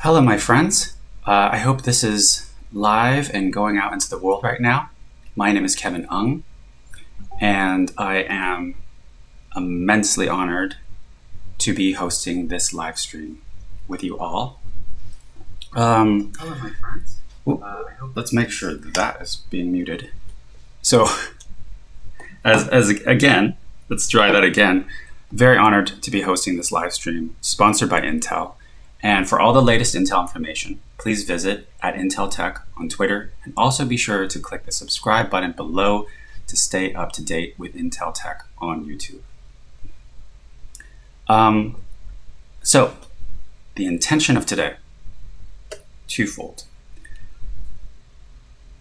Hello, my friends. I hope this is live and going out into the world right now. My name is Kevin Ung, and I am immensely honored to be hosting this live stream with you all. Hello, my friends. Let's make sure that is being muted. So, as again, let's try that again. Very honored to be hosting this live stream, sponsored by Intel. And for all the latest Intel information, please visit at IntelTech on Twitter, and also be sure to click the subscribe button below to stay up to date with IntelTech on YouTube. So, the intention of today, twofold.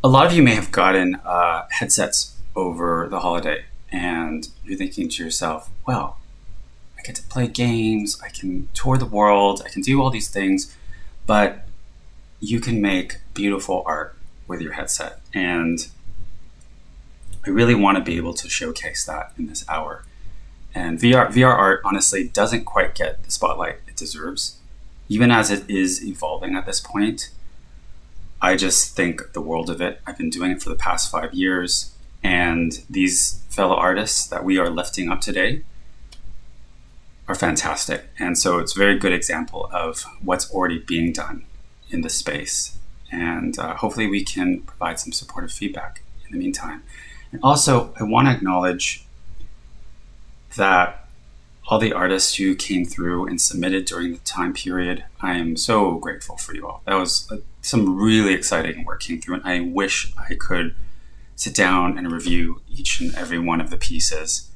A lot of you may have gotten headsets over the holiday, and you're thinking to yourself, well, I get to play games, I can tour the world, I can do all these things, but you can make beautiful art with your headset. And I really want to be able to showcase that in this hour. And VR art honestly doesn't quite get the spotlight it deserves. Even as it is evolving at this point, I just think the world of it. I've been doing it for the past 5 years, and these fellow artists that we are lifting up today are fantastic. And so it's a very good example of what's already being done in the space. And hopefully we can provide some supportive feedback in the meantime. And also, I want to acknowledge that all the artists who came through and submitted during the time period, I am so grateful for you all. That was some really exciting work came through, and I wish I could sit down and review each and every one of the pieces.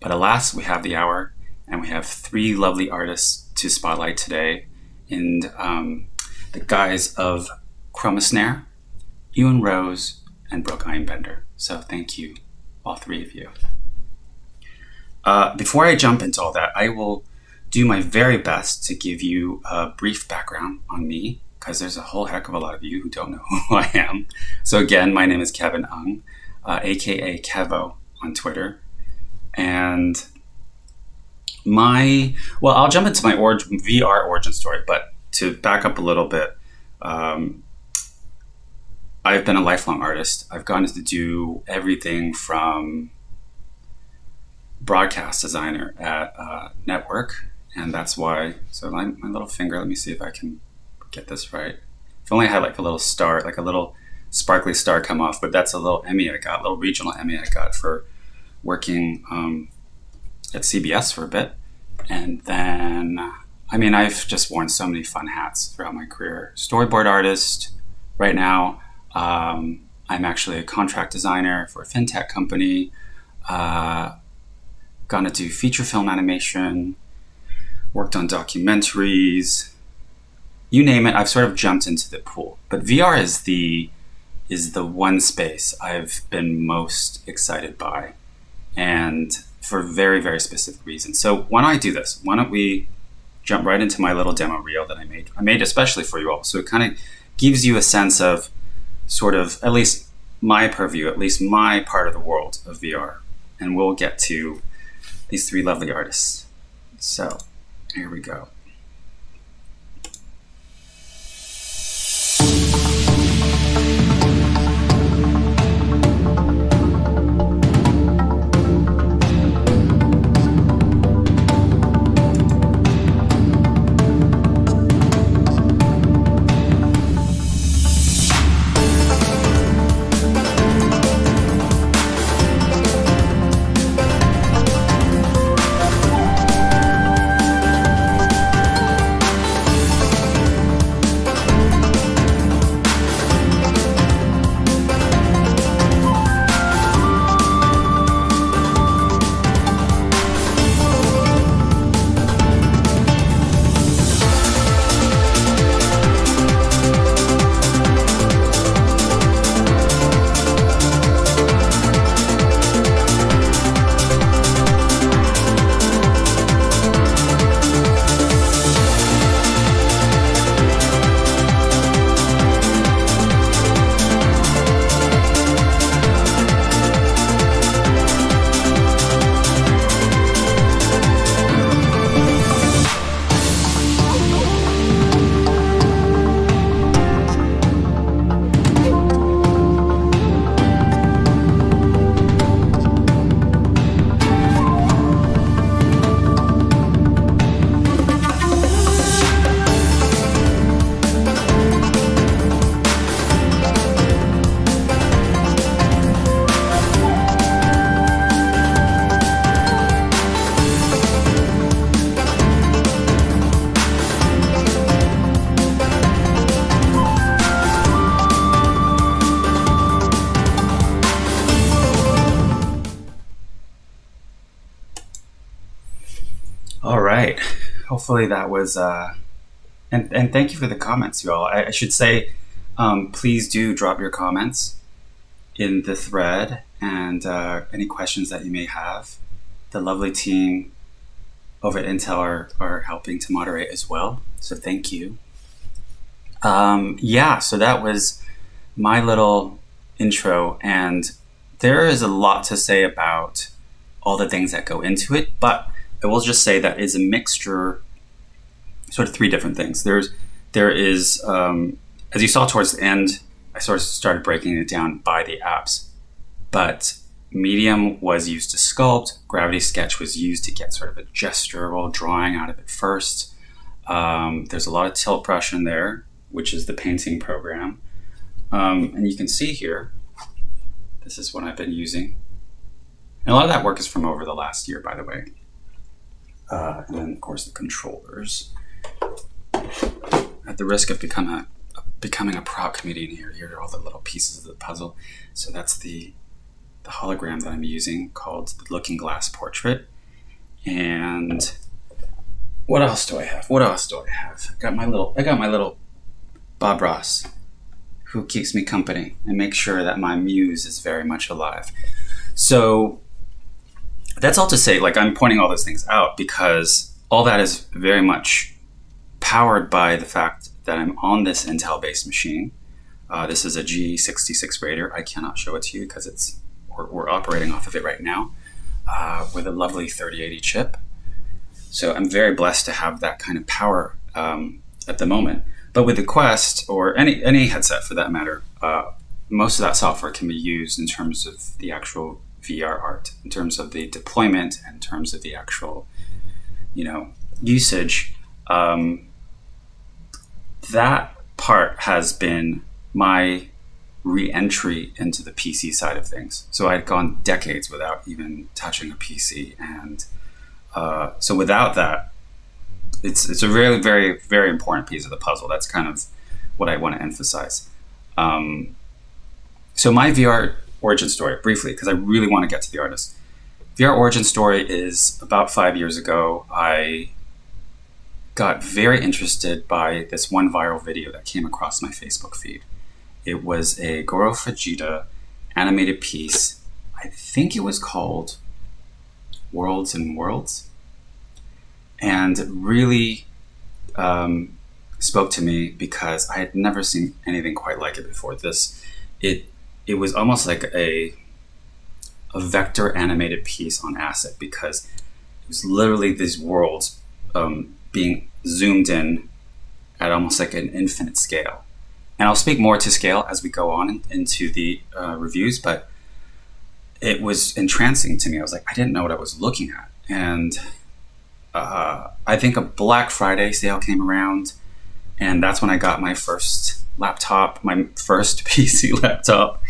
But alas, we have the hour, and we have 3 lovely artists to spotlight today in the guise of Chromasnare, Ewan Rose, and Mindbender. So thank you, all 3 of you. Before I jump into all that, I will do my very best to give you a brief background on me, because there's a whole heck of a lot of you who don't know who I am. So again, my name is Kevin Ung, aka Kevo on Twitter. And I'll jump into my VR origin story, but to back up a little bit, I've been a lifelong artist. I've gotten to do everything from broadcast designer at Network, and that's why, so my little finger, let me see if I can get this right. If only I had like a little star, like a little sparkly star come off, but that's a little Emmy I got, a little regional Emmy I got for working at CBS for a bit. And then, I've just worn so many fun hats throughout my career. Storyboard artist. Right now, I'm actually a contract designer for a fintech company. Gonna do feature film animation, worked on documentaries, you name it. I've sort of jumped into the pool. But VR is the one space I've been most excited by, and for very, very specific reasons. So why don't I do this? Why don't we jump right into my little demo reel that I made? I made especially for you all. So it kind of gives you a sense of sort of, at least my purview, at least my part of the world of VR. And we'll get to these 3 lovely artists. So here we go. hopefully that was, and thank you for the comments, you all. I should say, please do drop your comments in the thread and any questions that you may have. The lovely team over at Intel are helping to moderate as well. So thank you. So that was my little intro, and there is a lot to say about all the things that go into it, but I will just say that it's a mixture, sort of three different things. There is, as you saw towards the end, I sort of started breaking it down by the apps, but Medium was used to sculpt, Gravity Sketch was used to get sort of a gestural drawing out of it first. There's a lot of tilt brush in there, which is the painting program. And you can see here, this is what I've been using. And a lot of that work is from over the last year, by the way. And then, of course, the controllers. At the risk of becoming a prop comedian here are all the little pieces of the puzzle. So that's the hologram that I'm using, called the Looking Glass Portrait. And what else do I have? I got my little Bob Ross, who keeps me company and makes sure that my muse is very much alive. So that's all to say, like, I'm pointing all those things out because all that is very much powered by the fact that I'm on this Intel-based machine. This is a G66 Raider. I cannot show it to you because we're operating off of it right now with a lovely 3080 chip. So I'm very blessed to have that kind of power at the moment. But with the Quest, or any headset for that matter, most of that software can be used in terms of the actual VR art, in terms of the deployment, in terms of the actual, usage. That part has been my re-entry into the PC side of things. So I'd gone decades without even touching a PC, and so without that, it's a really, very, very important piece of the puzzle. That's kind of what I want to emphasize. So my VR origin story, briefly, because I really want to get to the artist. VR origin story is about 5 years ago. I got very interested by this one viral video that came across my Facebook feed. It was a Goro Fujita animated piece. I think it was called Worlds and Worlds. And it really spoke to me because I had never seen anything quite like it before. It was almost like a vector animated piece on asset, because it was literally these worlds being zoomed in at almost like an infinite scale. And I'll speak more to scale as we go on into the reviews, but it was entrancing to me. I was like, I didn't know what I was looking at. And I think a Black Friday sale came around, and that's when I got my first laptop, my first PC laptop.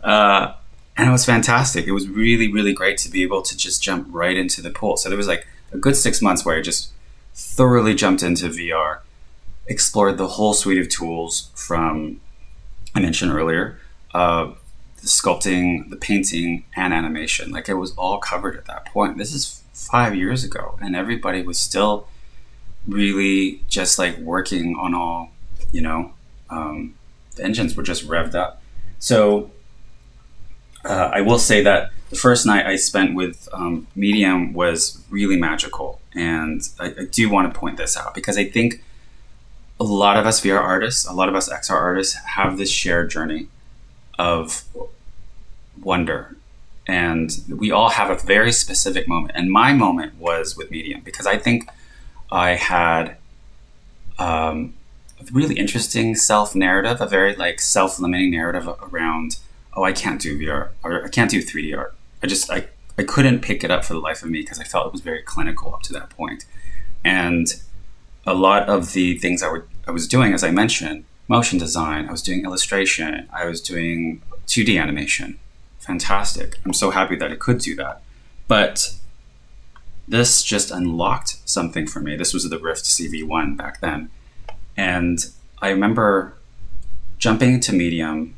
And it was fantastic. It was really, really great to be able to just jump right into the pool. So there was like a good 6 months where I just thoroughly jumped into VR, explored the whole suite of tools from, I mentioned earlier, the sculpting, the painting, and animation. Like, it was all covered at that point. This is 5 years ago, and everybody was still really just like working on all, the engines were just revved up. So I will say that the first night I spent with Medium was really magical. And I do want to point this out because I think a lot of us VR artists, a lot of us XR artists have this shared journey of wonder. And we all have a very specific moment. And my moment was with Medium, because I think I had a really interesting self-narrative, a very like self-limiting narrative around, oh, I can't do VR, or I can't do 3D art. I couldn't pick it up for the life of me because I felt it was very clinical up to that point. And a lot of the things I was doing, as I mentioned, motion design, I was doing illustration, I was doing 2D animation. Fantastic. I'm so happy that I could do that. But this just unlocked something for me. This was the Rift CV1 back then. And I remember jumping into Medium.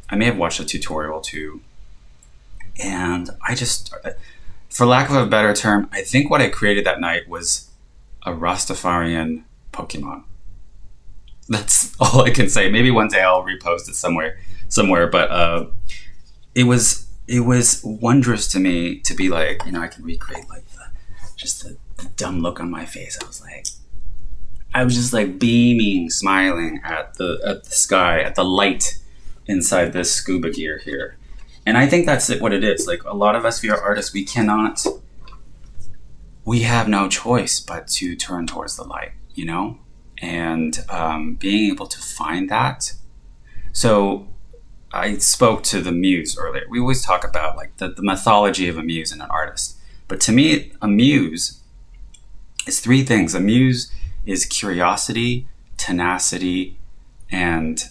I may have watched a tutorial too. And I just, for lack of a better term, I think what I created that night was a Rastafarian Pokemon. That's all I can say. Maybe one day I'll repost it somewhere. But it was wondrous to me to be like, I can recreate like the dumb look on my face. I was just like beaming, smiling at the sky, at the light inside this scuba gear here. And I think that's what it is. Like a lot of us VR artists, we have no choice but to turn towards the light, and being able to find that. So I spoke to the muse earlier. We always talk about like the mythology of a muse and an artist. But to me, a muse is three things. A muse is curiosity, tenacity, and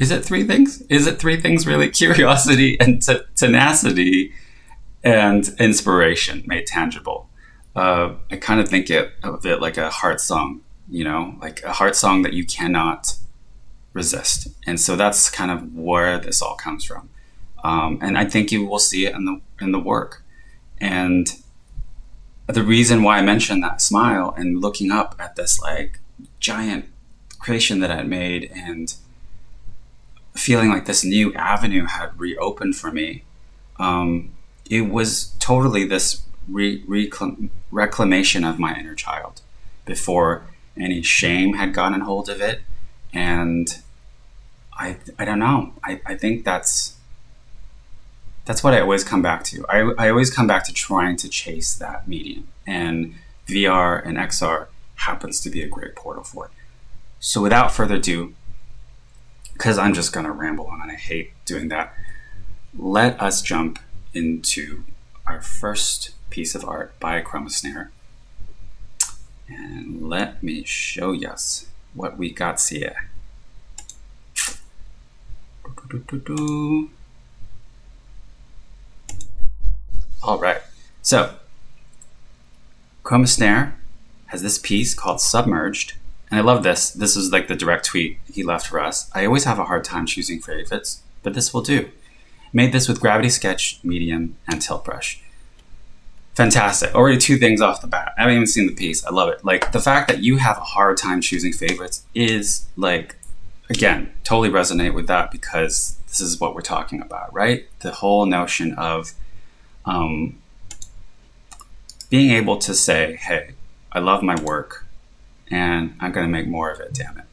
is it three things? Is it three things really? Curiosity and tenacity and inspiration made tangible. I kind of think of it like a heart song, like a heart song that you cannot resist. And so that's kind of where this all comes from. And I think you will see it in the work. And the reason why I mentioned that smile and looking up at this like giant creation that I'd made and feeling like this new avenue had reopened for me, it was totally this reclamation of my inner child before any shame had gotten hold of it. And I don't know. I think that's what I always come back to. I always come back to trying to chase that medium. And VR and XR happens to be a great portal for it. So without further ado, because I'm just going to ramble on and I hate doing that, let us jump into our first piece of art by Chromasnare. And let me show us what we got here. All right, so Chromasnare has this piece called Submerged, and I love this. This is like the direct tweet he left for us. I always have a hard time choosing favorites, but this will do. Made this with Gravity Sketch, Medium, and Tilt Brush. Fantastic. Already two things off the bat. I haven't even seen the piece. I love it. Like the fact that you have a hard time choosing favorites is like, again, totally resonate with that because this is what we're talking about, right? The whole notion of being able to say, hey, I love my work and I'm going to make more of it, damn it.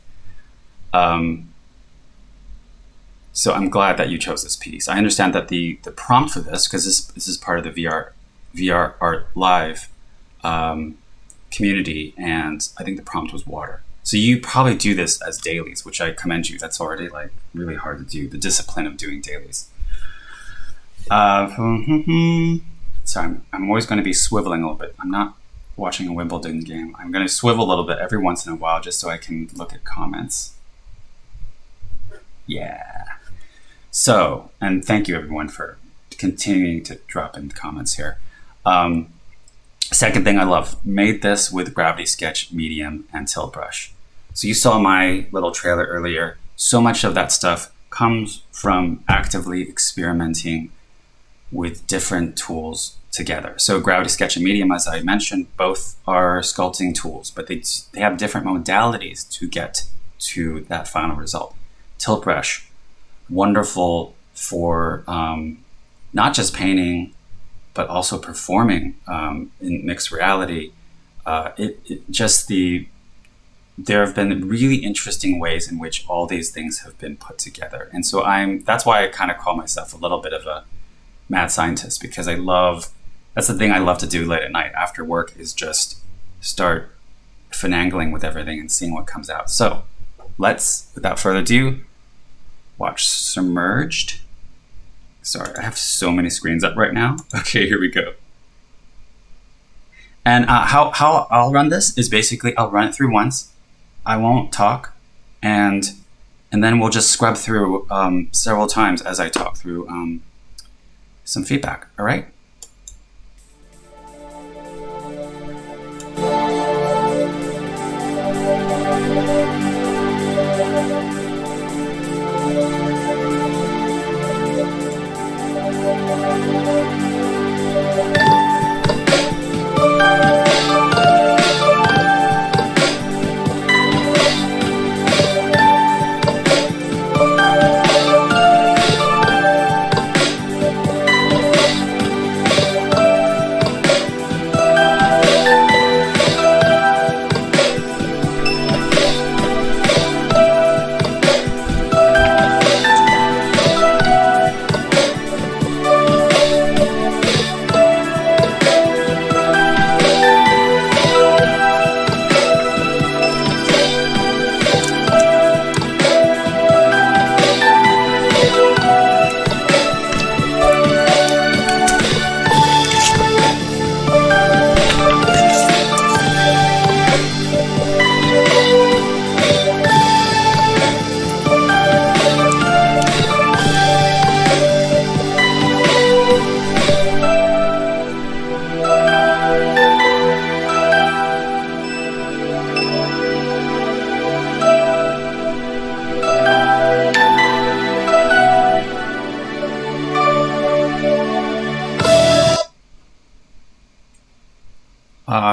So I'm glad that you chose this piece. I understand that the prompt for this, because this is part of the VR Art Live community, and I think the prompt was water. So you probably do this as dailies, which I commend you. That's already like really hard to do, the discipline of doing dailies. So I'm always going to be swiveling a little bit. I'm not watching a Wimbledon game. I'm going to swivel a little bit every once in a while just so I can look at comments. Yeah. So, and thank you everyone for continuing to drop in comments here. Second thing I love, made this with Gravity Sketch, Medium, and Tilt Brush. So you saw my little trailer earlier. So much of that stuff comes from actively experimenting with different tools together. So Gravity Sketch and Medium, as I mentioned, both are sculpting tools, but they have different modalities to get to that final result. Tilt Brush, wonderful for not just painting, but also performing in mixed reality. There have been really interesting ways in which all these things have been put together. And so that's why I kind of call myself a little bit of a mad scientist, because that's the thing I love to do late at night after work, is just start finagling with everything and seeing what comes out. So let's, without further ado, watch Submerged. Sorry, I have so many screens up right now. Okay, here we go. And how I'll run this is basically I'll run it through once. I won't talk, and then we'll just scrub through several times as I talk through some feedback. All right.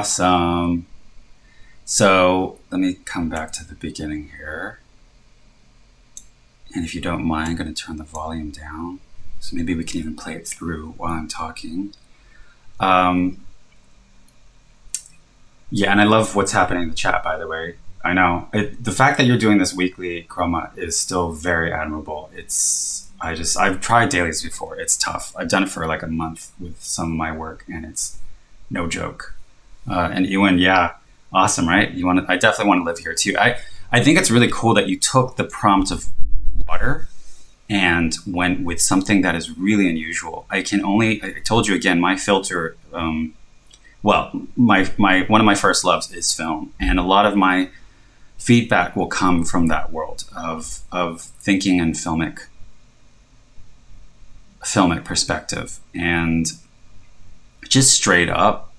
Awesome. So let me come back to the beginning here. And if you don't mind, I'm going to turn the volume down. So maybe we can even play it through while I'm talking. Yeah, and I love what's happening in the chat, by the way. I know. The fact that you're doing this weekly, Chroma, is still very admirable. I've tried dailies before. It's tough. I've done it for like a month with some of my work, and it's no joke. And Ewan, yeah, awesome, right? I definitely want to live here too. I think it's really cool that you took the prompt of water and went with something that is really unusual. I told you again, my filter, one of my first loves is film, and a lot of my feedback will come from that world of thinking and filmic perspective. And just straight up,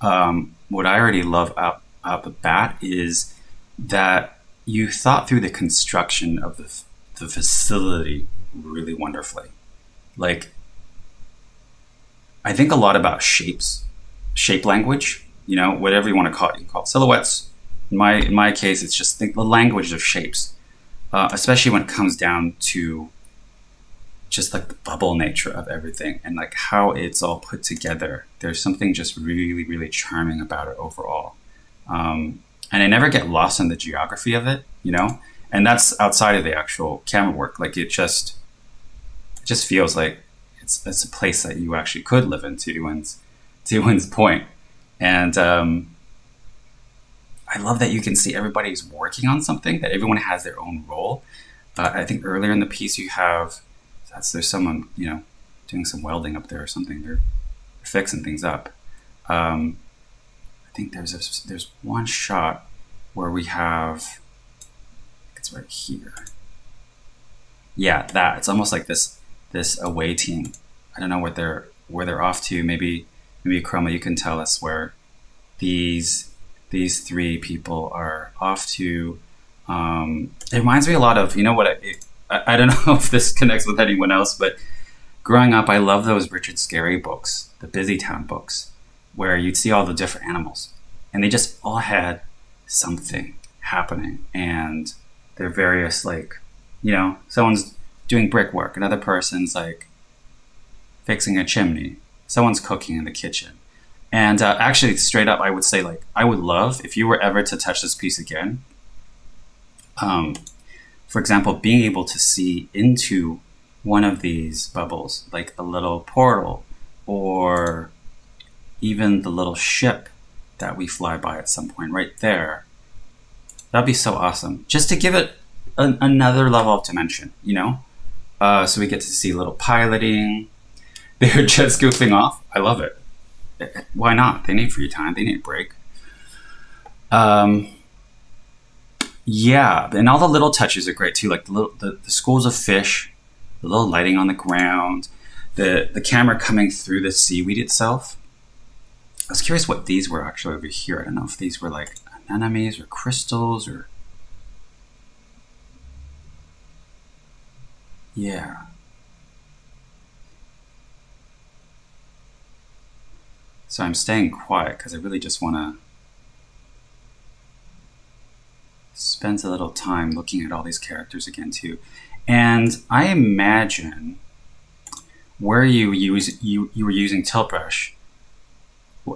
what I already love out the bat is that you thought through the construction of the facility really wonderfully. Like, I think a lot about shape language, whatever you want to call it. You can call it silhouettes. In my case, it's just the language of shapes, especially when it comes down to just like the bubble nature of everything and like how it's all put together. There's something just really, really charming about it overall. And I never get lost in the geography of it, and that's outside of the actual camera work. Like it just feels like it's a place that you actually could live in, to Ewan's point. And I love that you can see everybody's working on something, that everyone has their own role. I think earlier in the piece there's someone, doing some welding up there or something. They're fixing things up. I think there's one shot where we have, it's right here. Yeah, it's almost like this away team. I don't know where they're off to. Maybe Chroma, you can tell us where these three people are off to. It reminds me a lot of, I don't know if this connects with anyone else, but growing up, I love those Richard Scarry books, the Busy Town books, where you'd see all the different animals, and they just all had something happening, and they're various, like, someone's doing brickwork, another person's like fixing a chimney, someone's cooking in the kitchen. And actually, straight up, I would say, like, I would love, if you were ever to touch this piece again, for example, being able to see into one of these bubbles, like a little portal, or even the little ship that we fly by at some point right there. That'd be so awesome. Just to give it another level of dimension, So we get to see a little piloting. They're just goofing off. I love it. Why not? They need free time. They need a break. Yeah, and all the little touches are great too, like the schools of fish, the little lighting on the ground, the camera coming through the seaweed itself. I was curious what these were actually over here. I don't know if these were like anemones or crystals or... Yeah. So I'm staying quiet because I really just want to spend a little time looking at all these characters again too. And I imagine where you were using tilt brush,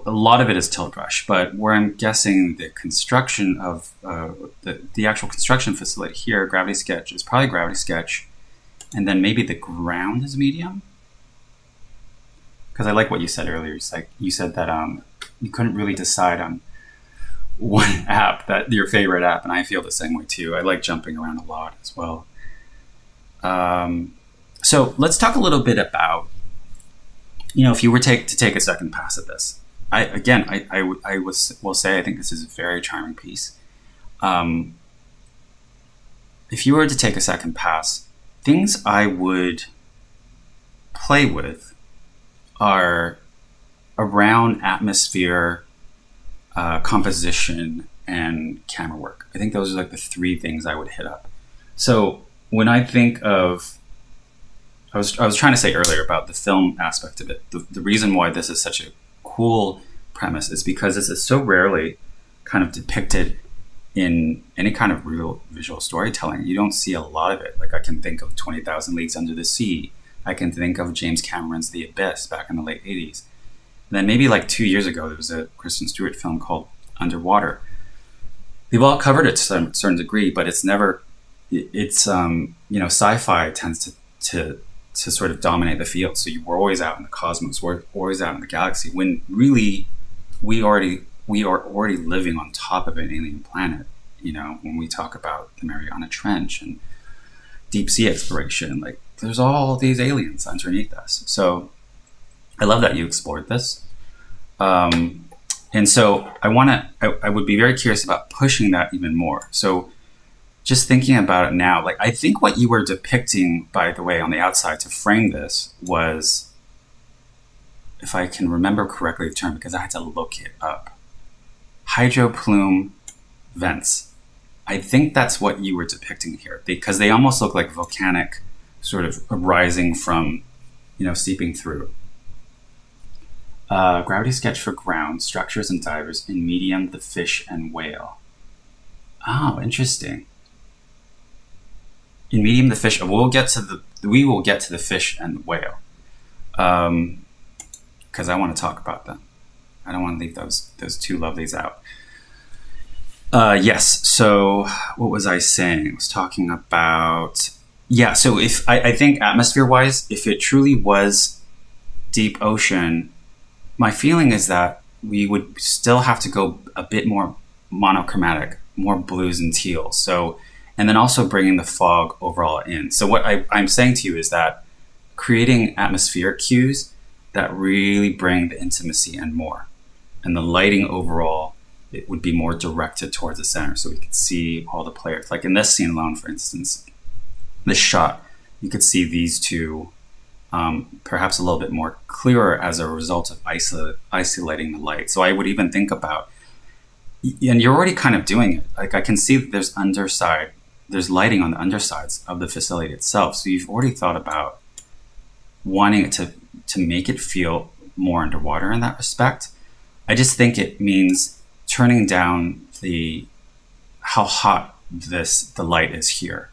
a lot of it is tilt brush, but where I'm guessing the construction of the actual construction facility here, Gravity Sketch, is probably Gravity Sketch, and then maybe the ground is medium. Because I like what you said earlier. It's like you said that you couldn't really decide on one app, that your favorite app, and I feel the same way too. I like jumping around a lot as well. So let's talk a little bit about, if you were to take a second pass at this. I will say I think this is a very charming piece. If you were to take a second pass, things I would play with are around atmosphere, composition, and camera work. I think those are like the three things I would hit up. So when I think of, I was trying to say earlier about the film aspect of it, the reason why this is such a cool premise is because this is so rarely kind of depicted in any kind of real visual storytelling. You don't see a lot of it. Like I can think of 20,000 Leagues Under the Sea. I can think of James Cameron's The Abyss back in the late 80s. And then maybe like 2 years ago, there was a Kristen Stewart film called Underwater. They've all covered it to a certain degree, but it's never, it's, sci-fi tends to sort of dominate the field. So we're always out in the cosmos, we're always out in the galaxy, when really we are already living on top of an alien planet. When we talk about the Mariana Trench and deep sea exploration, like there's all these aliens underneath us. So I love that you explored this. And so I would be very curious about pushing that even more. So just thinking about it now, like I think what you were depicting, by the way, on the outside to frame this was, if I can remember correctly the term, because I had to look it up, hydroplume vents. I think that's what you were depicting here, because they almost look like volcanic sort of rising from, seeping through. Gravity sketch for ground, structures and divers. In medium, the fish and whale. Oh, interesting. In medium, the fish. We will get to the fish and whale, because I want to talk about them. I don't want to leave those two lovelies out. Yes. So what was I saying? I was talking about, yeah. So if I think atmosphere wise, if it truly was deep ocean, my feeling is that we would still have to go a bit more monochromatic, more blues and teals. So, and then also bringing the fog overall in. So what I'm saying to you is that creating atmospheric cues that really bring the intimacy and more. And the lighting overall, it would be more directed towards the center, so we could see all the players. Like in this scene alone, for instance, this shot, you could see these two perhaps a little bit more clearer as a result of isolating the light. So I would even think about, and you're already kind of doing it. Like I can see that there's lighting on the undersides of the facility itself. So you've already thought about wanting it to make it feel more underwater in that respect. I just think it means turning down how hot the light is here,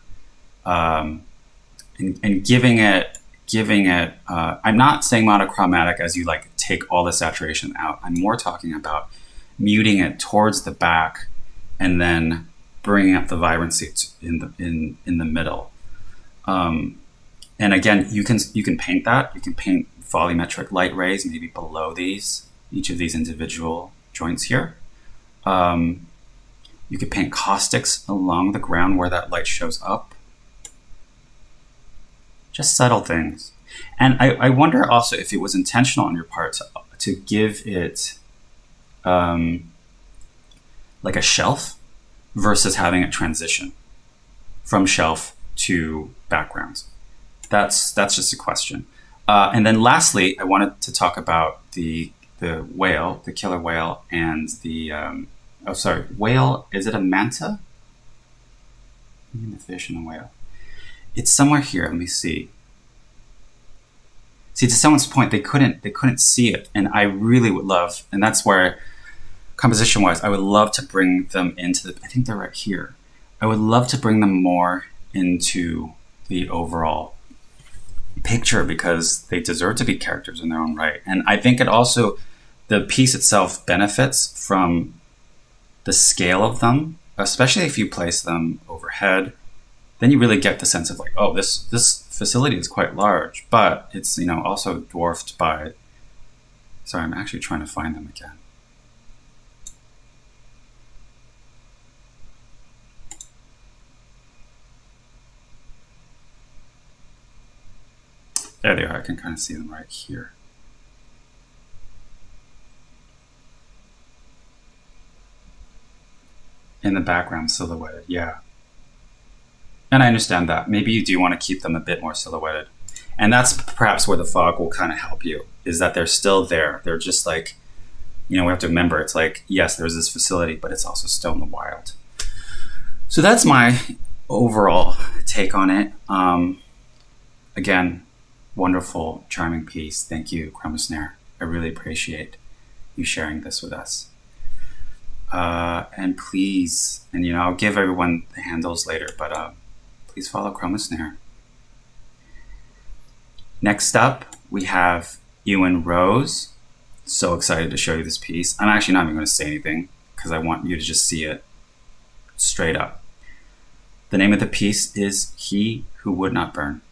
and giving it. I'm not saying monochromatic as you like take all the saturation out. I'm more talking about muting it towards the back and then bringing up the vibrancy in the middle. And again, you can paint that. You can paint volumetric light rays maybe below each of these individual joints here. You could paint caustics along the ground where that light shows up. Just subtle things. And I wonder also if it was intentional on your part to give it like a shelf versus having it transition from shelf to backgrounds. That's just a question. And then lastly, I wanted to talk about the whale, the killer whale, and the whale. Is it a manta? The fish and the whale. It's somewhere here. Let me see. See, to someone's point, they couldn't see it, and I really would love, and that's where composition-wise, I would love to bring them into I think they're right here. I would love to bring them more into the overall picture because they deserve to be characters in their own right. And I think the piece itself benefits from the scale of them, especially if you place them overhead. Then you really get the sense of like, oh, this facility is quite large, but it's also dwarfed by. Sorry, I'm actually trying to find them again. There they are. I can kind of see them right here. In the background, silhouetted, yeah. And I understand that. Maybe you do want to keep them a bit more silhouetted. And that's perhaps where the fog will kind of help you, is that they're still there. They're just like, we have to remember, it's like, yes, there's this facility, but it's also still in the wild. So that's my overall take on it. Again, wonderful, charming piece. Thank you, Chromasnare. I really appreciate you sharing this with us. And please, and I'll give everyone the handles later, but please follow Chromasnare. Next up, we have Ewan Rose. So excited to show you this piece. I'm actually not even going to say anything because I want you to just see it straight up. The name of the piece is He Who Would Not Burn.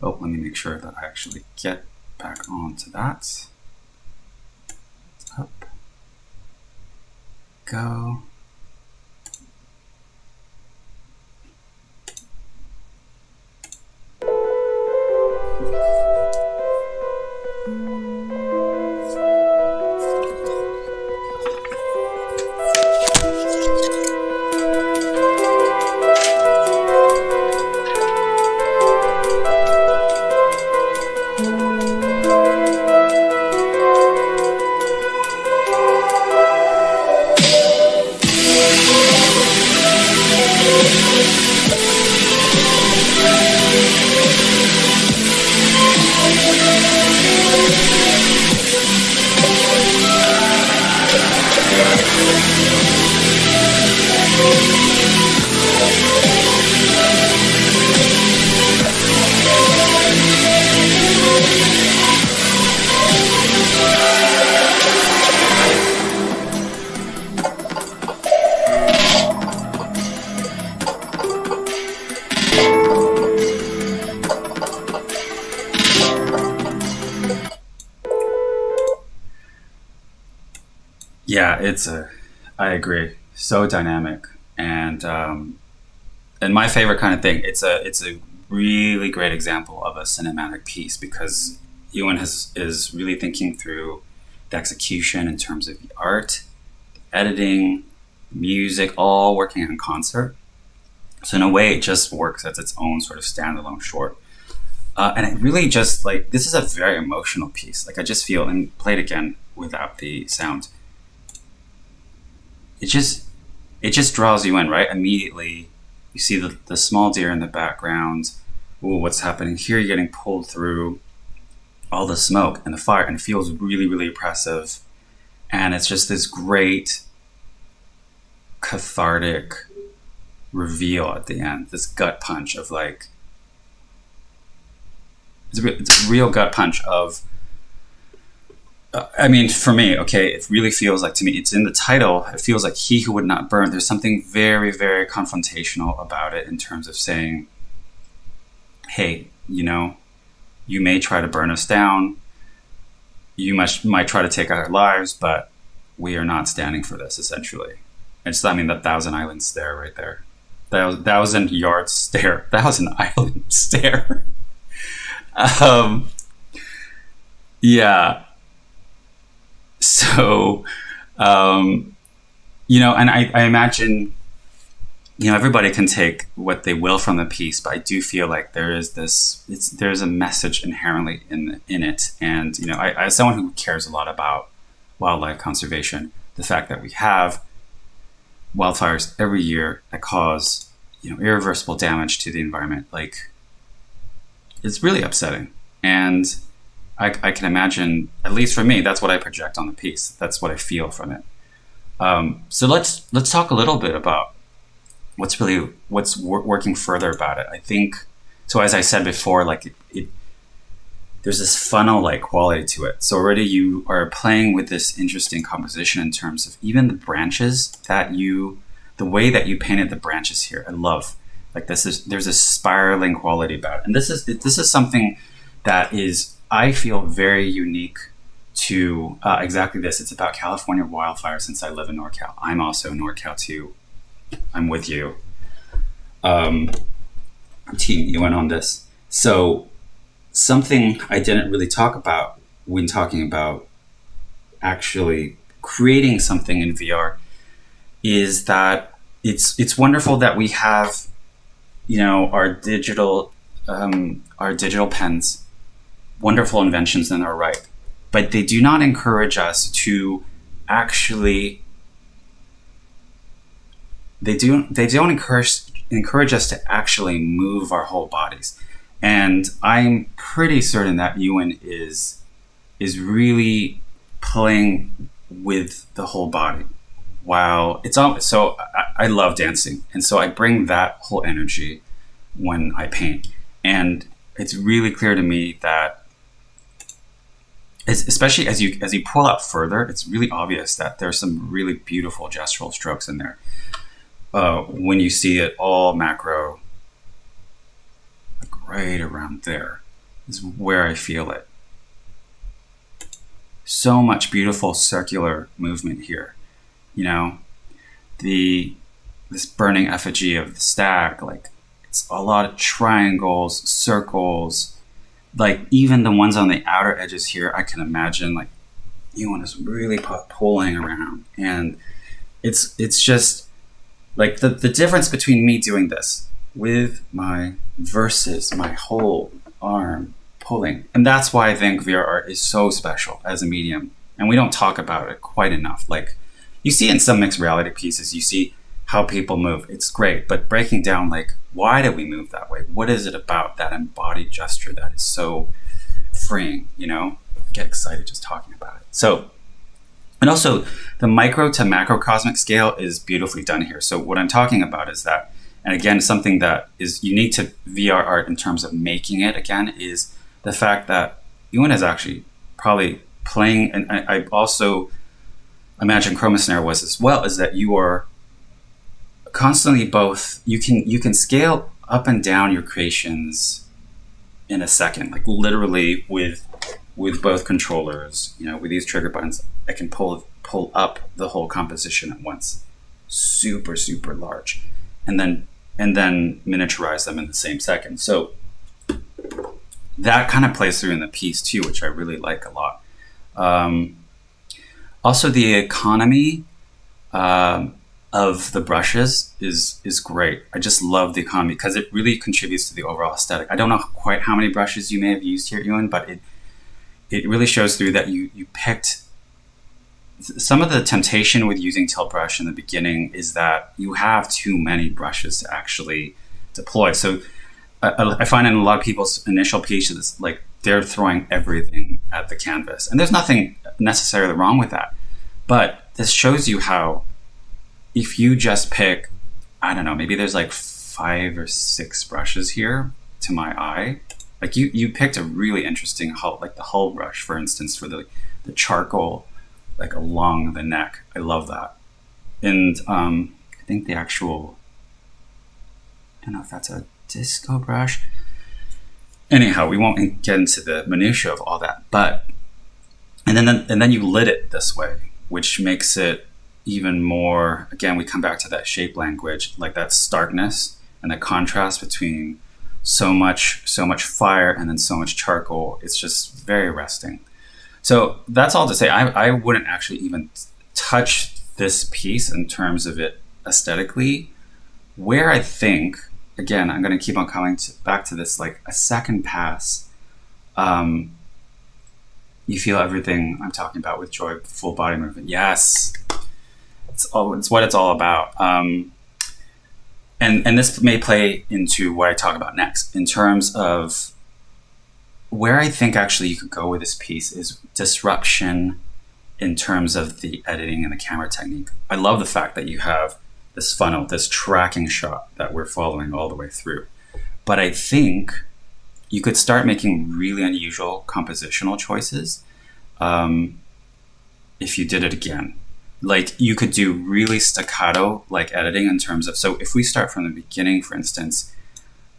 Oh, let me make sure that I actually get back onto that. Up. Go. Yeah, I agree. So dynamic and my favorite kind of thing. It's a really great example of a cinematic piece because Ewan is really thinking through the execution in terms of the art, editing, music, all working in concert. So in a way, it just works as its own sort of standalone short. And it really just this is a very emotional piece. I just feel, and play it again without the sound. It just draws you in, right? Immediately, you see the small deer in the background. Ooh, what's happening here? You're getting pulled through all the smoke and the fire, and it feels really, really oppressive. And it's just this great cathartic reveal at the end. This gut punch of it's a real gut punch of. For me, okay, it really feels to me, it's in the title, it feels like He Who Would Not Burn. There's something very, very confrontational about it in terms of saying, hey, you may try to burn us down, you might try to take our lives, but we are not standing for this, essentially. It's, that Thousand Island stare right there. Thousand Yard stare. Thousand Island stare. Yeah. So, and I imagine, everybody can take what they will from the piece, but I do feel like there's a message inherently in it. And, I as someone who cares a lot about wildlife conservation, the fact that we have wildfires every year that cause, irreversible damage to the environment, it's really upsetting. And I can imagine, at least for me, that's what I project on the piece. That's what I feel from it. So let's talk a little bit about what's working further about it. I think so. As I said before, there's this funnel quality to it. So already you are playing with this interesting composition in terms of even the branches the way that you painted the branches here. I love there's a spiraling quality about it, and this is something that is, I feel, very unique to exactly this. It's about California wildfire since I live in NorCal. I'm also in NorCal too. I'm with you. Team Ewan on this. So something I didn't really talk about when talking about actually creating something in VR is that it's wonderful that we have, our digital pens, wonderful inventions in their right, but they do not encourage us to actually. They don't encourage us to actually move our whole bodies. And I'm pretty certain that Ewan is really playing with the whole body. Wow, it's all so. I love dancing, and so I bring that whole energy when I paint, and it's really clear to me that, especially as you pull out further, it's really obvious that there's some really beautiful gestural strokes in there. When you see it all macro, like right around there, is where I feel it. So much beautiful circular movement here. You know, this burning effigy of the stag, like it's a lot of triangles, circles, like even the ones on the outer edges here, I can imagine like Ewan is really pulling around, and it's just like the difference between me doing this with my versus my whole arm pulling, and that's why I think VR art is so special as a medium, and we don't talk about it quite enough. Like, you see in some mixed reality pieces, you see how people move. It's great, but breaking down, like, why do we move that way? What is it about that embodied gesture that is so freeing, you know? I get excited just talking about it. So, and also the micro to macrocosmic scale is beautifully done here. So what I'm talking about is that, and again, something that is unique to VR art in terms of making it, again, is the fact that Ewan is actually probably playing, and I also imagine Chromasnare was as well, is that you are constantly both, you can scale up and down your creations in a second, like literally with both controllers, you know, with these trigger buttons, I can pull up the whole composition at once, super, super large, and then miniaturize them in the same second. So that kind of plays through in the piece too, which I really like a lot. Also, the economy of the brushes is great. I just love the economy because it really contributes to the overall aesthetic. I don't know quite how many brushes you may have used here, Ewan, but it really shows through that you picked. Some of the temptation with using tilt brush in the beginning is that you have too many brushes to actually deploy. So I find in a lot of people's initial pieces, like, they're throwing everything at the canvas. And there's nothing necessarily wrong with that. But this shows you how, if you just pick, I don't know, maybe there's like 5 or 6 brushes here to my eye. Like you picked a really interesting hull, like the hull brush, for instance, for the charcoal, like along the neck. I love that. And I think the actual, I don't know if that's a disco brush. Anyhow, we won't get into the minutiae of all that, but and then you lit it this way, which makes it even more, again, we come back to that shape language, like that starkness and the contrast between so much fire and then so much charcoal. It's just very arresting. So that's all to say, I wouldn't actually even touch this piece in terms of it aesthetically. Where I think, again, I'm going to keep on coming back to this, like a second pass, you feel everything I'm talking about with joy, full body movement. Yes, it's what it's all about. And this may play into what I talk about next in terms of where I think actually you could go with this piece is disruption in terms of the editing and the camera technique. I love the fact that you have this funnel, this tracking shot that we're following all the way through. But I think you could start making really unusual compositional choices if you did it again. Like, you could do really staccato like editing in terms of, so if we start from the beginning, for instance,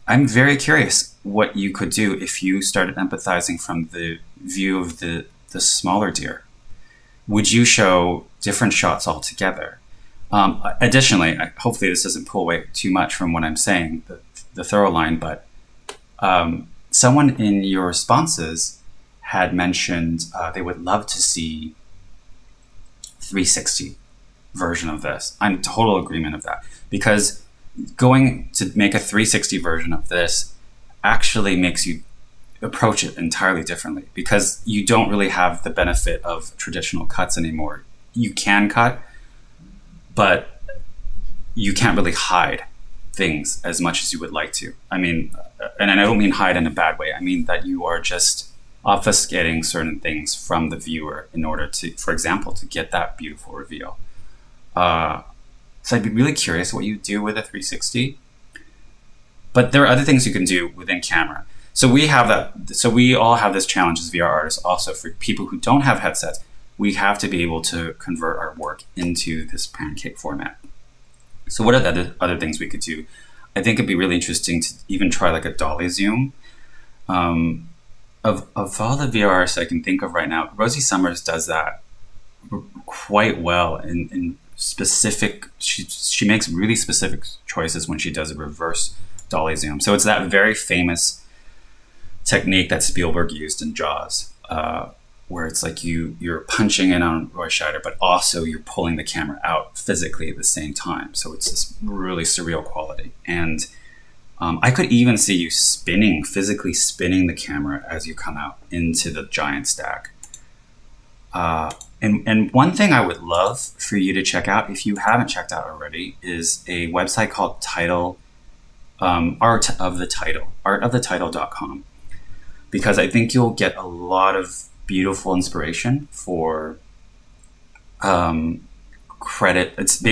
I'm very curious what you could do if you started empathizing from the view of the smaller deer. Would you show different shots altogether? Additionally, hopefully this doesn't pull away too much from what I'm saying, the thorough line, but someone in your responses had mentioned they would love to see 360 version of this. I'm in total agreement of that, because going to make a 360 version of this actually makes you approach it entirely differently, because you don't really have the benefit of traditional cuts anymore. You can cut, but you can't really hide things as much as you would like to. I mean, and I don't mean hide in a bad way. I mean that you are just obfuscating certain things from the viewer in order to, for example, to get that beautiful reveal. So I'd be really curious what you do with a 360. But there are other things you can do within camera. So we have that. So we all have this challenge as VR artists. Also, for people who don't have headsets, we have to be able to convert our work into this pancake format. So what are the other things we could do? I think it'd be really interesting to even try like a dolly zoom. Of all the VR artists I can think of right now, Rosie Summers does that quite well in specific. She makes really specific choices when she does a reverse dolly zoom. So it's that very famous technique that Spielberg used in Jaws, where it's like you're punching in on Roy Scheider, but also you're pulling the camera out physically at the same time. So it's this really surreal quality. And I could even see you physically spinning the camera as you come out into the giant stack. And one thing I would love for you to check out, if you haven't checked out already, is a website called artofthetitle.com, because I think you'll get a lot of beautiful inspiration for credit. It's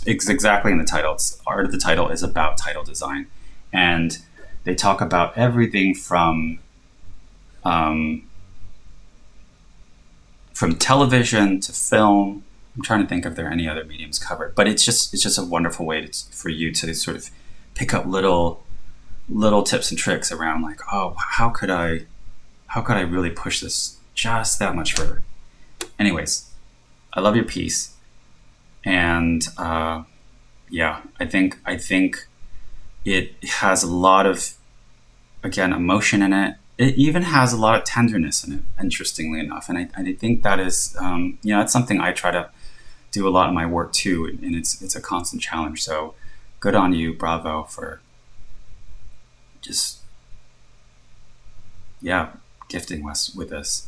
exactly in the title. It's Art of the Title is about title design, and they talk about everything from television to film. I'm trying to think if there are any other mediums covered, but it's just a wonderful way for you to sort of pick up little tips and tricks around like, oh, how could I really push this just that much further? Anyways, I love your piece, and yeah, I think it has a lot of, again, emotion in it. It even has a lot of tenderness in it, interestingly enough, and I think that is that's something I try to do a lot in my work too, and it's a constant challenge. So good on you, bravo for just gifting us with this.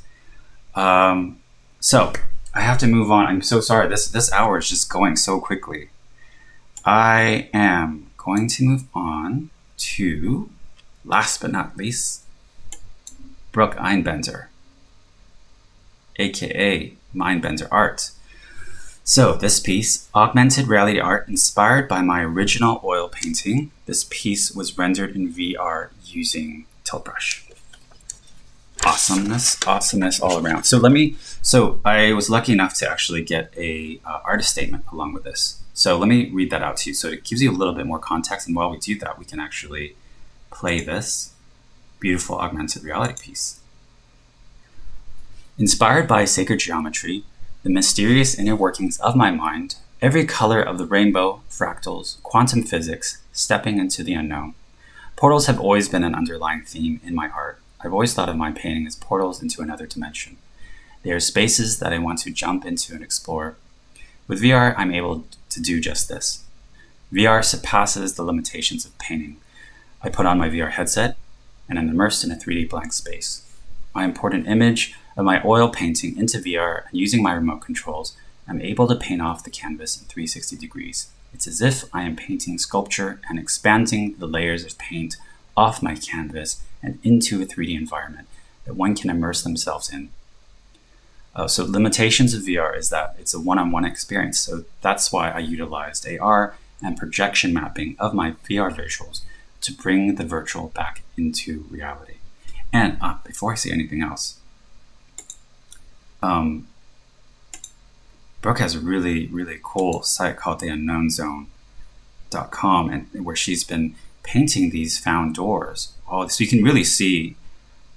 So I have to move on. I'm so sorry. This hour is just going so quickly. I am going to move on to, last but not least, Brooke Mindbender, aka Mindbender Art. So this piece, augmented reality art inspired by my original oil painting. This piece was rendered in VR using tilt brush. Awesomeness all around. So I was lucky enough to actually get a artist statement along with this. So let me read that out to you. So it gives you a little bit more context, and while we do that, we can actually play this beautiful augmented reality piece. Inspired by sacred geometry, the mysterious inner workings of my mind, every color of the rainbow, fractals, quantum physics, stepping into the unknown. Portals have always been an underlying theme in my art. I've always thought of my painting as portals into another dimension. They are spaces that I want to jump into and explore. With VR, I'm able to do just this. VR surpasses the limitations of painting. I put on my VR headset and I'm immersed in a 3D blank space. I import an image of my oil painting into VR, and using my remote controls, I'm able to paint off the canvas in 360 degrees. It's as if I am painting sculpture and expanding the layers of paint off my canvas and into a 3D environment that one can immerse themselves in. So limitations of VR is that it's a one-on-one experience. So that's why I utilized AR and projection mapping of my VR visuals to bring the virtual back into reality. And before I say anything else, Brooke has a really, really cool site called theunknownzone.com, and where she's been painting these found doors. So you can really see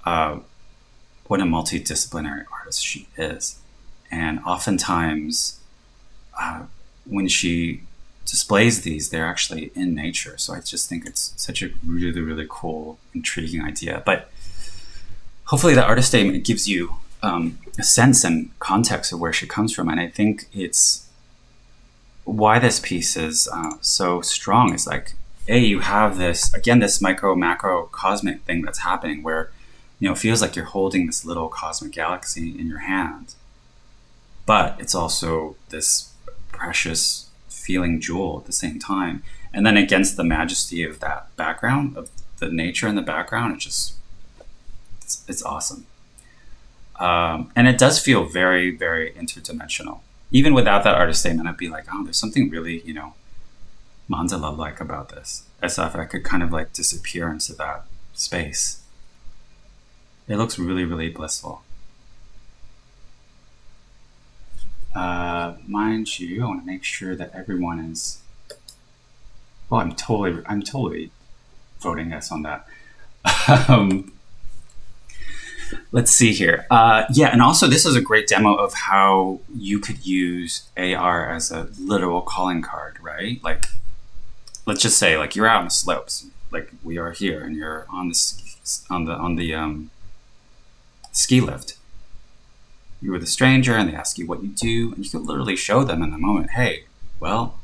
what a multidisciplinary artist she is. And oftentimes, when she displays these, they're actually in nature. So I just think it's such a really, really cool, intriguing idea. But hopefully that artist statement gives you a sense and context of where she comes from. And I think it's why this piece is so strong. Is like, you have this, again, this micro, macro, cosmic thing that's happening where, it feels like you're holding this little cosmic galaxy in your hand. But it's also this precious feeling jewel at the same time. And then against the majesty of that background, of the nature in the background, it's awesome. And it does feel very, very interdimensional. Even without that artist statement, I'd be like, oh, there's something really, mandala-like about this. As if I could kind of like disappear into that space. It looks really, really blissful. Mind you, I want to make sure that everyone is. Oh, I'm totally voting yes on that. Let's see here. Yeah, and also this is a great demo of how you could use AR as a literal calling card, right? Like, let's just say, like, you're out on the slopes, like we are here, and you're on the ski lift. You're with a stranger, and they ask you what you do, and you could literally show them in the moment, hey, well,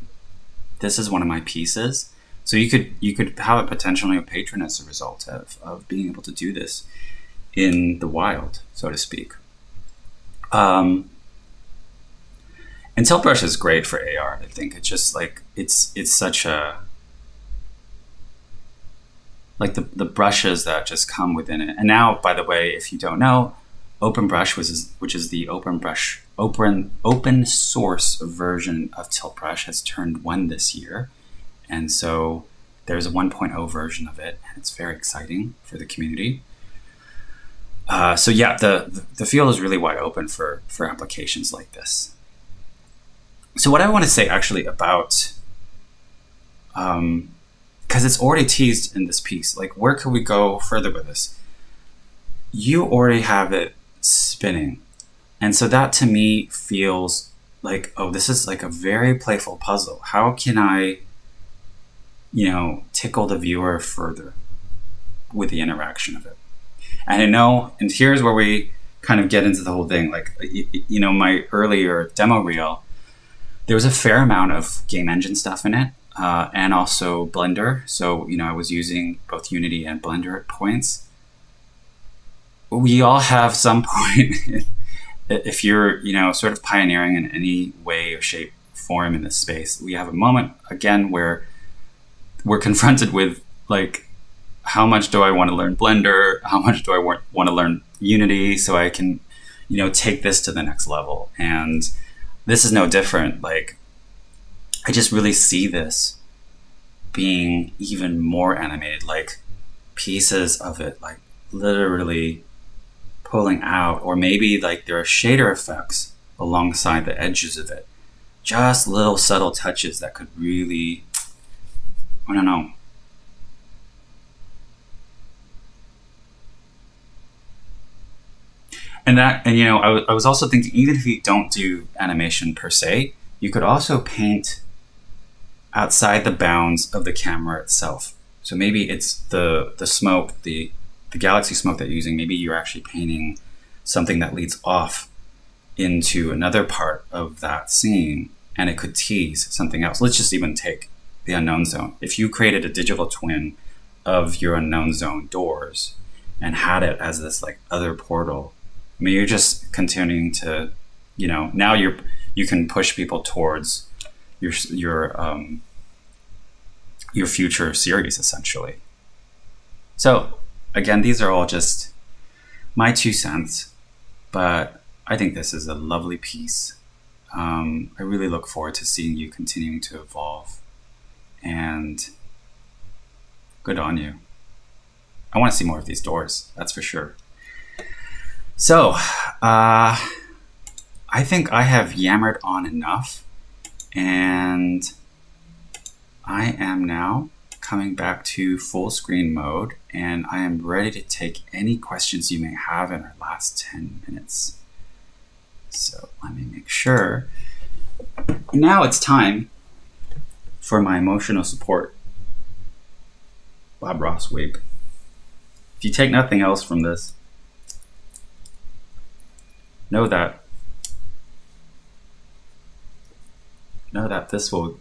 this is one of my pieces. So you could have a potentially a patron as a result of being able to do this in the wild, so to speak. IntelTech is great for AR. I think it's just like it's such a like the brushes that just come within it. And now, by the way, if you don't know, OpenBrush, which is the open source version of TiltBrush, has turned 1 this year, and so there's a 1.0 version of it, and it's very exciting for the community. So yeah, the field is really wide open for applications like this. So what I want to say actually about, because it's already teased in this piece, like where could we go further with this? You already have it spinning. And so that to me feels like, oh, this is like a very playful puzzle. How can I, tickle the viewer further with the interaction of it? And I know, and here's where we kind of get into the whole thing. Like, my earlier demo reel, there was a fair amount of game engine stuff in it, and also Blender. So, I was using both Unity and Blender at points. We all have some point, if you're, sort of pioneering in any way or shape, form in this space, we have a moment, again, where we're confronted with, like, how much do I want to learn Blender? How much do I want to learn Unity so I can, take this to the next level? And this is no different. Like, I just really see this being even more animated, like pieces of it, like literally pulling out, or maybe like there are shader effects alongside the edges of it. Just little subtle touches that could really, I don't know. And I was also thinking, even if you don't do animation per se, you could also paint outside the bounds of the camera itself. So maybe it's the smoke, the galaxy smoke that you're using. Maybe you're actually painting something that leads off into another part of that scene, and it could tease something else. Let's just even take the unknown zone. If you created a digital twin of your unknown zone doors and had it as this like other portal, I mean, you're just continuing to, now you can push people towards your future series, essentially. So again, these are all just my 2 cents, but I think this is a lovely piece. I really look forward to seeing you continuing to evolve, and good on you. I want to see more of these doors, that's for sure. So, I think I have yammered on enough, and I am now coming back to full screen mode, and I am ready to take any questions you may have in our last 10 minutes. So let me make sure. Now it's time for my emotional support Bob Ross wig. If you take nothing else from this, know that this will,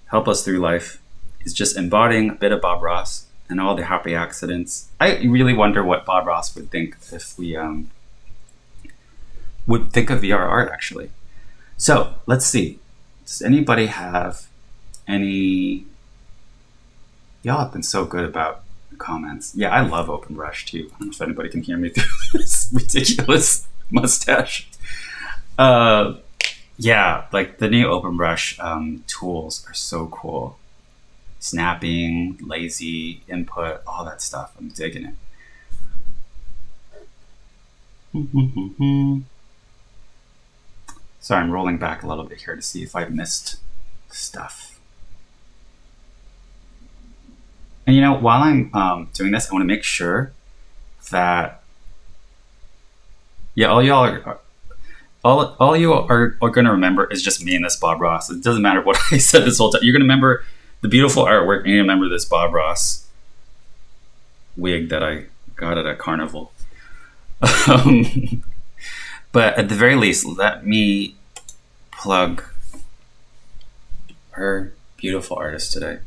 help us through life. Is just embodying a bit of Bob Ross and all the happy accidents. I really wonder what Bob Ross would think if we would think of VR art, actually. So let's see. Does anybody have Any? Y'all have been so good about the comments. Yeah, I love OpenBrush too. I don't know if anybody can hear me through this ridiculous mustache. Uh, yeah, like the new OpenBrush tools are so cool. Snapping, lazy input, all that stuff. I'm digging it. Sorry, I'm rolling back a little bit here to see if I missed stuff. And while I'm doing this, I want to make sure that all y'all are all you are going to remember is just me and this Bob Ross. It doesn't matter what I said this whole time. You're going to remember the beautiful artwork, and you're going to remember this Bob Ross wig that I got at a carnival. But at the very least, let me plug her beautiful artist today.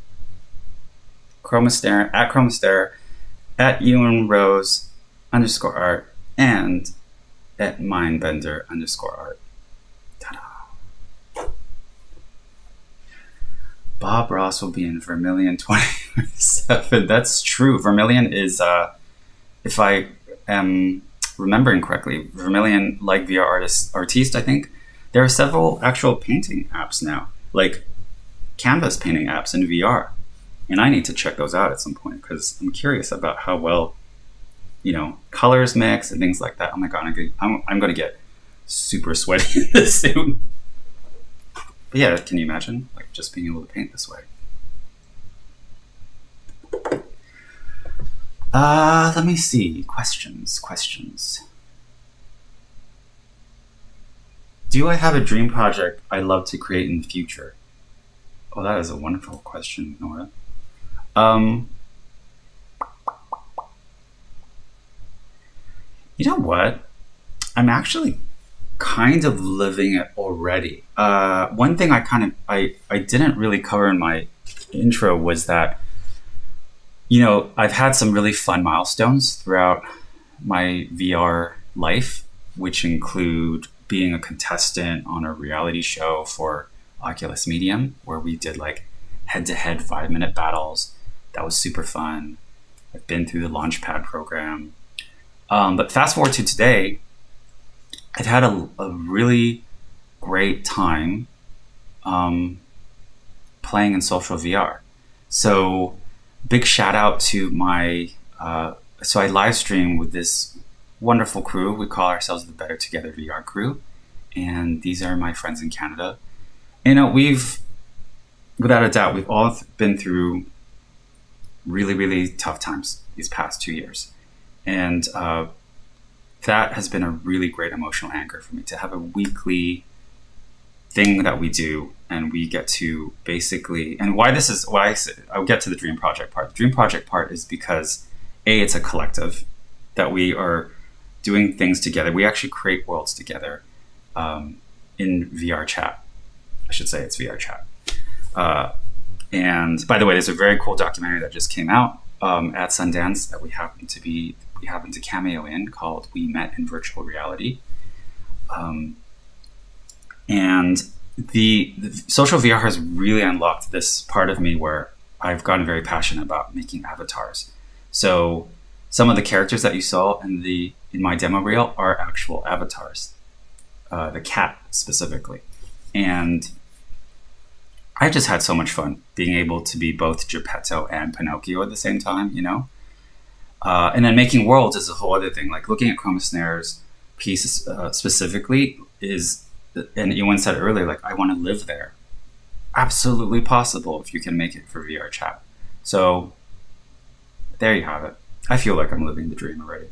Chromasnare, at Ewan Rose _art, and at Mindbender _art. Ta-da. Bob Ross will be in Vermilion 2027. That's true. Vermilion is, if I am remembering correctly, Vermilion, like VR Artiste, I think, there are several actual painting apps now, like canvas painting apps in VR. And I need to check those out at some point because I'm curious about how well, colors mix and things like that. Oh my God, I'm going to get super sweaty in this soon. But yeah, can you imagine like just being able to paint this way? Let me see. Questions. Do I have a dream project I'd love to create in the future? Oh, that is a wonderful question, Nora. You know what? I'm actually kind of living it already. One thing I didn't really cover in my intro was that, I've had some really fun milestones throughout my VR life, which include being a contestant on a reality show for Oculus Medium, where we did like head-to-head 5-minute battles. That was super fun. I've been through the Launchpad program. But fast forward to today, I've had a really great time playing in social VR. So big shout out to my, so I live stream with this wonderful crew. We call ourselves the Better Together VR crew. And these are my friends in Canada. We've, without a doubt, we've all been through really, really tough times these past 2 years. And that has been a really great emotional anchor for me to have a weekly thing that we do. And we get to basically, and why I'll get to the dream project part. The dream project part is because it's a collective that we are doing things together. We actually create worlds together in VR chat. I should say it's VR chat. And by the way, there's a very cool documentary that just came out at Sundance that we happen to cameo in, called We Met in Virtual Reality. And the social VR has really unlocked this part of me where I've gotten very passionate about making avatars. So some of the characters that you saw in my demo reel are actual avatars, the cat specifically. And I just had so much fun being able to be both Geppetto and Pinocchio at the same time, And then making worlds is a whole other thing. Like looking at Chromasnare's piece specifically is, and Ewan said earlier, like, I want to live there. Absolutely possible if you can make it for VR chat. So there you have it. I feel like I'm living the dream already.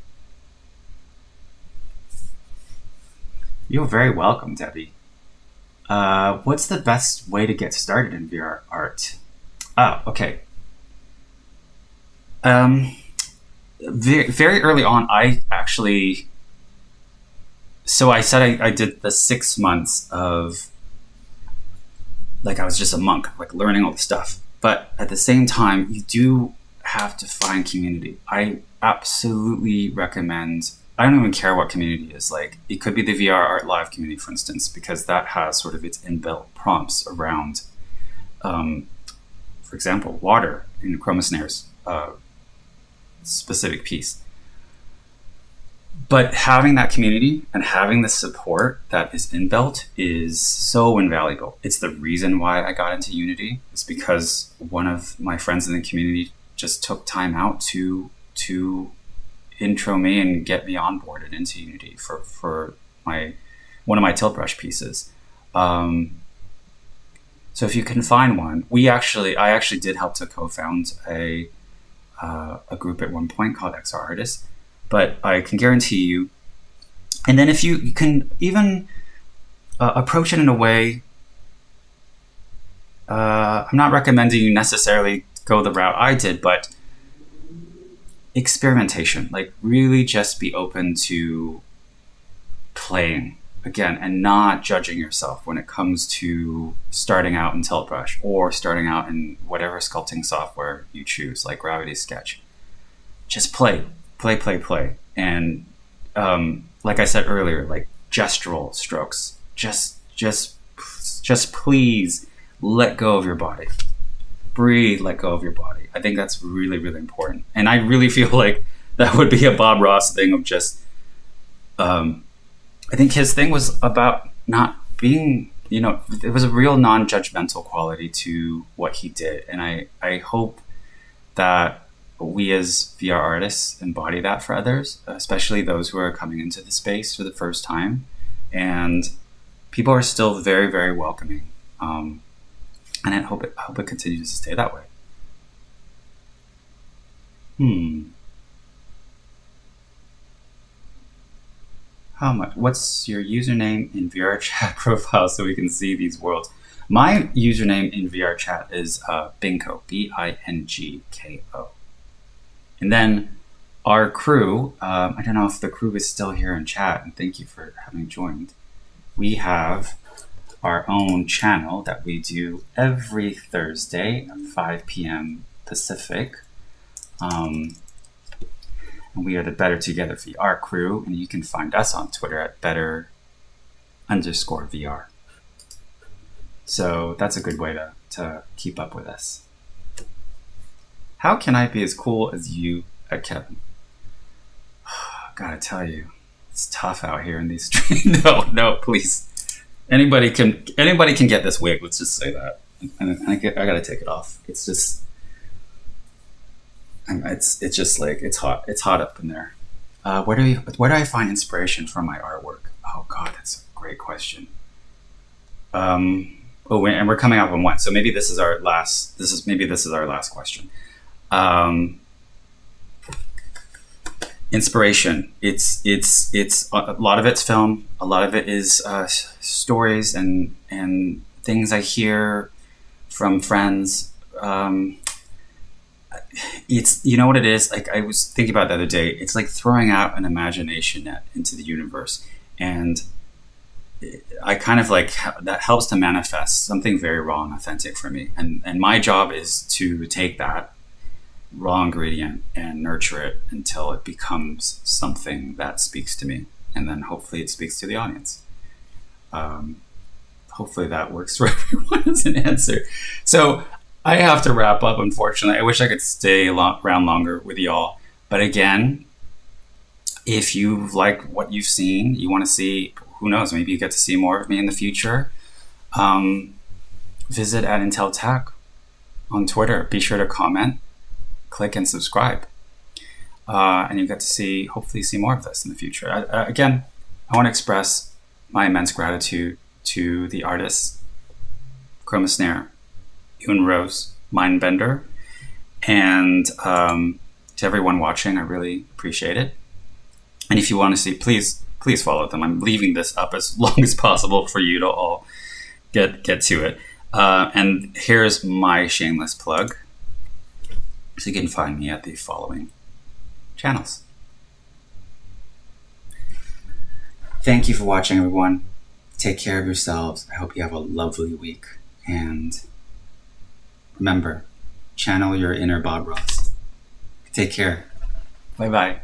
You're very welcome, Debbie. What's the best way to get started in VR art? Oh, okay. Very early on, I said I did the 6 months of, like, I was just a monk, like learning all the stuff. But at the same time, you do have to find community. I absolutely recommend, I don't even care what community it is. Like, it could be the VR Art Live community, for instance, because that has sort of its inbuilt prompts around for example, water in Chromasnare's specific piece. But having that community and having the support that is inbuilt is so invaluable. It's the reason why I got into Unity. It's because one of my friends in the community just took time out to intro me and get me onboarded into Unity for one of my tilt brush pieces. So if you can find one, I actually did help to co-found a group at one point called XR Artists, but I can guarantee you. And then if you can even approach it in a way, I'm not recommending you necessarily go the route I did, but experimentation, like really just be open to playing again and not judging yourself when it comes to starting out in tilt brush or starting out in whatever sculpting software you choose, like Gravity Sketch. Just play. And like I said earlier, like gestural strokes, just please let go of your body. Breathe, let go of your body. I think that's really, really important. And I really feel like that would be a Bob Ross thing of just, I think his thing was about not being, it was a real non-judgmental quality to what he did. And I hope that we as VR artists embody that for others, especially those who are coming into the space for the first time. And people are still very, very welcoming. And I hope it continues to stay that way. How much? What's your username in VR chat profile so we can see these worlds? My username in VR chat is Bingko, Bingko. And then our crew, I don't know if the crew is still here in chat, and thank you for having joined. We have our own channel that we do every Thursday at 5 p.m. Pacific. And we are the Better Together VR crew, and you can find us on Twitter at better_VR. So that's a good way to keep up with us. How can I be as cool as you, Kevin? Gotta tell you, it's tough out here in these streets. No, please. Anybody can get this wig. Let's just say that. And I gotta take it off. It's just. It's just like it's hot. It's hot up in there. Where do I find inspiration for my artwork? Oh God, that's a great question. And we're coming up on one, so maybe this is our last. Maybe this is our last question. Inspiration. It's a lot of it's film. A lot of it is stories and things I hear from friends. It's, you know what it is? Like I was thinking about the other day, it's like throwing out an imagination net into the universe. And I kind of like, that helps to manifest something very raw and authentic for me. And my job is to take that raw ingredient and nurture it until it becomes something that speaks to me. And then hopefully it speaks to the audience. Hopefully that works for everyone as an answer. So I have to wrap up, unfortunately. I wish I could stay around longer with y'all. But again, if you like what you've seen, you want to see, who knows, maybe you get to see more of me in the future, visit at IntelTech on Twitter. Be sure to comment, click, and subscribe. And you get to hopefully see more of this in the future. Again, I want to express my immense gratitude to the artists, Chromasnare, Ewan Rose, Mindbender, and to everyone watching. I really appreciate it. And if you want to see, please follow them. I'm leaving this up as long as possible for you to all get to it. And here's my shameless plug. So you can find me at the following channels. Thank you for watching, everyone. Take care of yourselves. I hope you have a lovely week. And remember, channel your inner Bob Ross. Take care. Bye-bye.